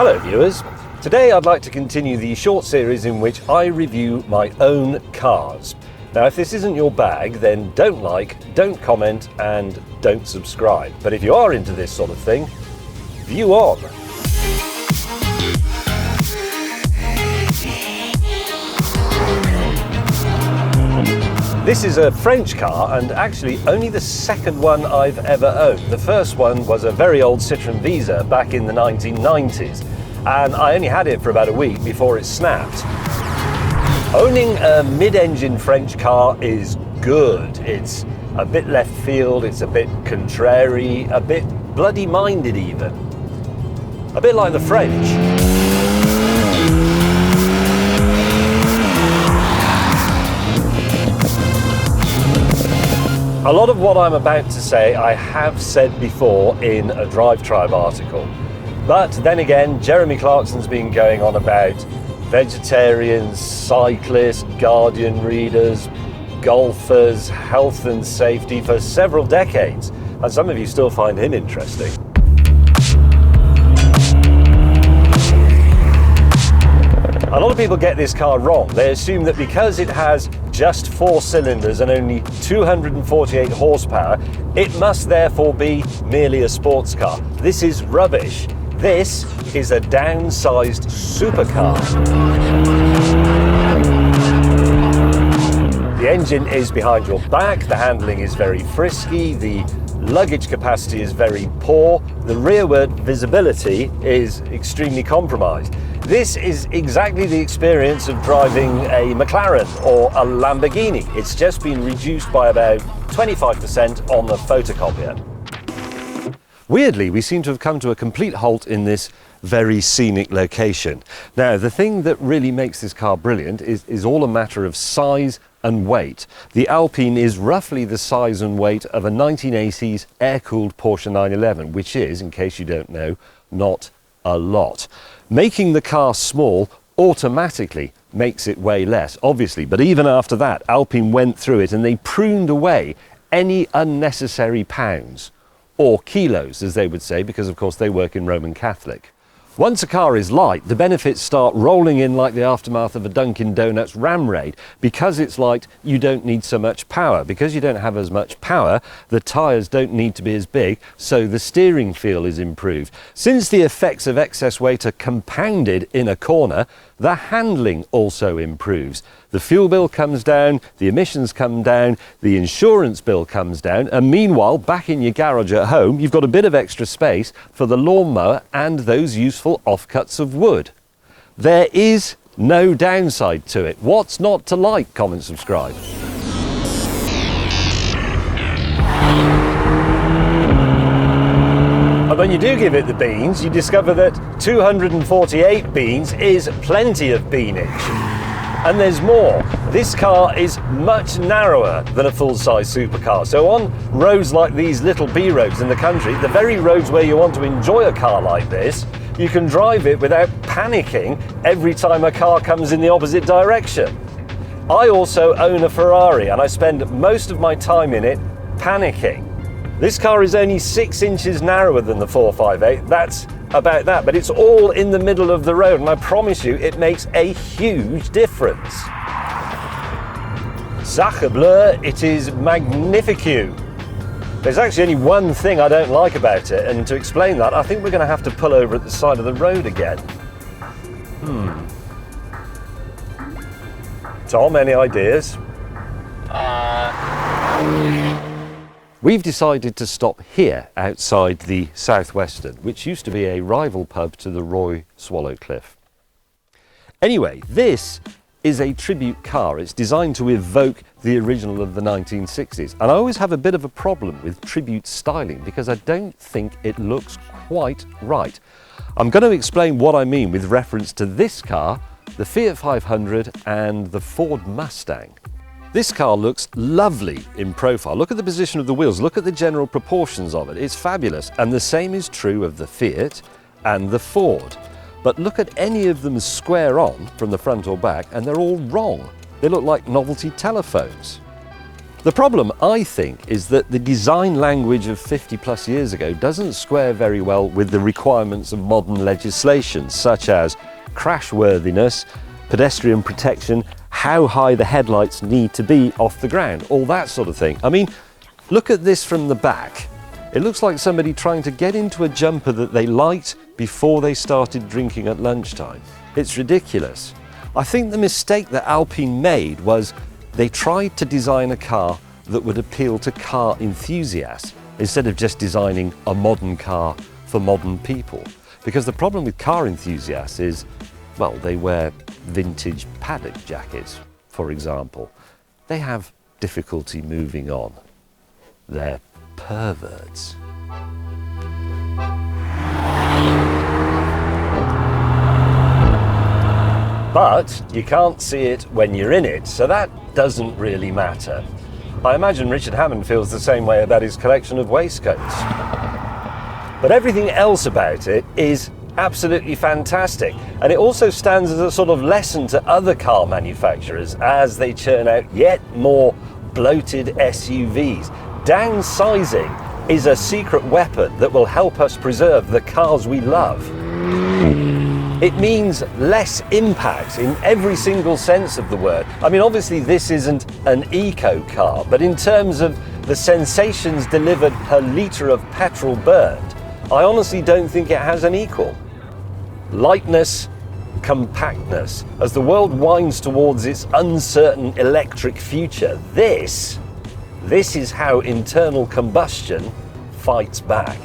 Hello viewers, today I'd like to continue the short series in which I review my own cars. Now if this isn't your bag, then don't like, don't comment and don't subscribe. But if you are into this sort of thing, view on. This is a French car and actually only the second one I've ever owned. The first one was a very old Citroën Visa back in the 1990s and I only had it for about a week before it snapped. Owning a mid-engine French car is good. It's a bit left field, it's a bit contrary, a bit bloody-minded even. A bit like the French. A lot of what I'm about to say I have said before in a Drive Tribe article. But then again, Jeremy Clarkson's been going on about vegetarians, cyclists, Guardian readers, golfers, health and safety for several decades. And some of you still find him interesting. A lot of people get this car wrong. They assume that because it has just 4 cylinders and only 248 horsepower, it must therefore be merely a sports car. This is rubbish. This is a downsized supercar. The engine is behind your back, the handling is very frisky, the luggage capacity is very poor, the rearward visibility is extremely compromised. This is exactly the experience of driving a McLaren or a Lamborghini. It's just been reduced by about 25% on the photocopier. Weirdly, we seem to have come to a complete halt in this very scenic location. Now, the thing that really makes this car brilliant is all a matter of size and weight. The Alpine is roughly the size and weight of a 1980s air-cooled Porsche 911, which is, in case you don't know, not a lot. Making the car small automatically makes it weigh less, obviously, but even after that, Alpine went through it and they pruned away any unnecessary pounds, or kilos, as they would say, because of course they work in Roman Catholic. Once a car is light, the benefits start rolling in like the aftermath of a Dunkin' Donuts ram raid. Because it's light, you don't need so much power. Because you don't have as much power, the tyres don't need to be as big, so the steering feel is improved. Since the effects of excess weight are compounded in a corner, the handling also improves. The fuel bill comes down, the emissions come down, the insurance bill comes down, and meanwhile, back in your garage at home, you've got a bit of extra space for the lawnmower and those useful offcuts of wood. There is no downside to it. What's not to like? Comment, subscribe. And when you do give it the beans, you discover that 248 beans is plenty of beanage. And there's more. This car is much narrower than a full-size supercar. So on roads like these little B roads in the country, the very roads where you want to enjoy a car like this, you can drive it without panicking every time a car comes in the opposite direction. I also own a Ferrari and I spend most of my time in it panicking. This car is only 6 inches narrower than the 458. That's about that, but it's all in the middle of the road, and I promise you it makes a huge difference. Sacre bleu, it is magnifique. There's actually only one thing I don't like about it, and to explain that, I think we're going to have to pull over at the side of the road again. Tom, any ideas? We've decided to stop here outside the Southwestern, which used to be a rival pub to the Roy Swallowcliffe. Anyway, this is a tribute car. It's designed to evoke the original of the 1960s. And I always have a bit of a problem with tribute styling because I don't think it looks quite right. I'm going to explain what I mean with reference to this car, the Fiat 500 and the Ford Mustang. This car looks lovely in profile. Look at the position of the wheels, look at the general proportions of it. It's fabulous. And the same is true of the Fiat and the Ford. But look at any of them square on from the front or back and they're all wrong. They look like novelty telephones. The problem, I think, is that the design language of 50 plus years ago doesn't square very well with the requirements of modern legislation, such as crashworthiness, pedestrian protection, how high the headlights need to be off the ground, all that sort of thing. I mean, look at this from the back. It looks like somebody trying to get into a jumper that they liked before they started drinking at lunchtime. It's ridiculous. I think the mistake that Alpine made was they tried to design a car that would appeal to car enthusiasts instead of just designing a modern car for modern people. Because the problem with car enthusiasts is, well, they wear vintage paddock jackets, for example. They have difficulty moving on. They're perverts. But you can't see it when you're in it, so that doesn't really matter. I imagine Richard Hammond feels the same way about his collection of waistcoats. But everything else about it is absolutely fantastic, and it also stands as a sort of lesson to other car manufacturers as they churn out yet more bloated SUVs. Downsizing is a secret weapon that will help us preserve the cars we love. It means less impact in every single sense of the word. I mean, obviously this isn't an eco car, but in terms of the sensations delivered per litre of petrol burned, I honestly don't think it has an equal. Lightness, compactness. As the world winds towards its uncertain electric future, this is how internal combustion fights back.